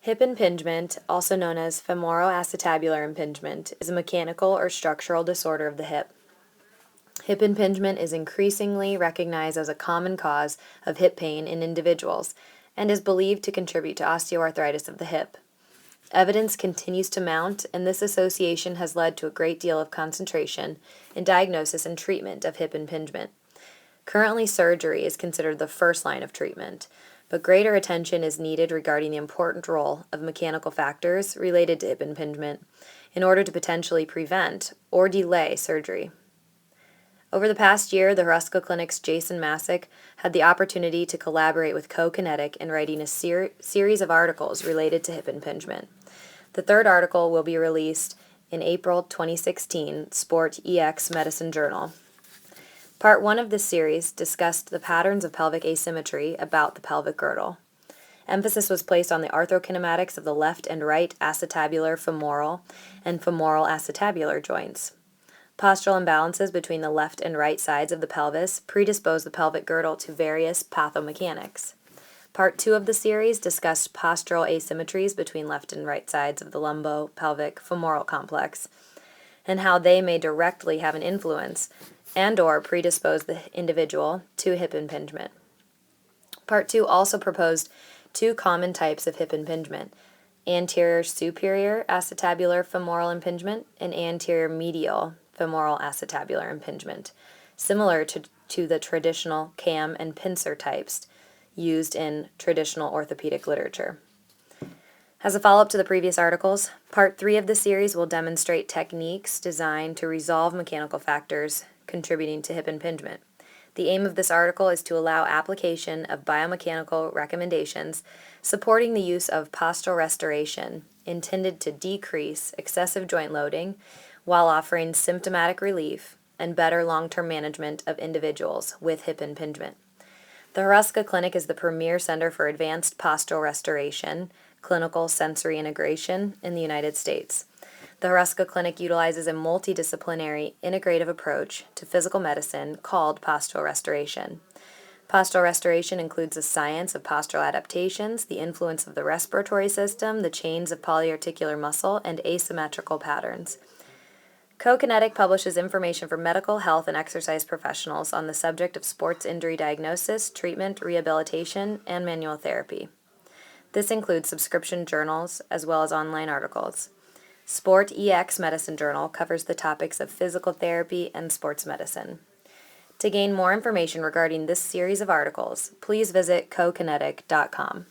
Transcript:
Hip impingement, also known as femoral acetabular impingement, is a mechanical or structural disorder of the hip. Hip impingement is increasingly recognized as a common cause of hip pain in individuals and is believed to contribute to osteoarthritis of the hip. Evidence continues to mount, and this association has led to a great deal of concentration in diagnosis and treatment of hip impingement. Currently, surgery is considered the first line of treatment, but greater attention is needed regarding the important role of mechanical factors related to hip impingement in order to potentially prevent or delay surgery. Over the past year, the Hruska Clinic's Jason Masick had the opportunity to collaborate with Co-Kinetic in writing a series of articles related to hip impingement. The third article will be released in April 2016, Sport EX Medicine Journal. Part 1 of this series discussed the patterns of pelvic asymmetry about the pelvic girdle. Emphasis was placed on the arthrokinematics of the left and right acetabular femoral and femoral acetabular joints. Postural imbalances between the left and right sides of the pelvis predispose the pelvic girdle to various pathomechanics. Part 2 of the series discussed postural asymmetries between left and right sides of the lumbo-pelvic femoral complex and how they may directly have an influence and/or predispose the individual to hip impingement. Part 2 also proposed two common types of hip impingement: anterior superior acetabular femoral impingement and anterior medial femoral acetabular impingement, similar to the traditional cam and pincer types used in traditional orthopedic literature. As a follow-up to the previous articles, Part 3 of the series will demonstrate techniques designed to resolve mechanical factors contributing to hip impingement. The aim of this article is to allow application of biomechanical recommendations supporting the use of postural restoration intended to decrease excessive joint loading while offering symptomatic relief and better long-term management of individuals with hip impingement. The Hruska Clinic is the premier center for advanced postural restoration, clinical sensory integration in the United States. The Hruska Clinic utilizes a multidisciplinary, integrative approach to physical medicine called postural restoration. Postural restoration includes the science of postural adaptations, the influence of the respiratory system, the chains of polyarticular muscle, and asymmetrical patterns. Co-Kinetic publishes information for medical, health, and exercise professionals on the subject of sports injury diagnosis, treatment, rehabilitation, and manual therapy. This includes subscription journals as well as online articles. Sport EX Medicine Journal covers the topics of physical therapy and sports medicine. To gain more information regarding this series of articles, please visit cokinetic.com.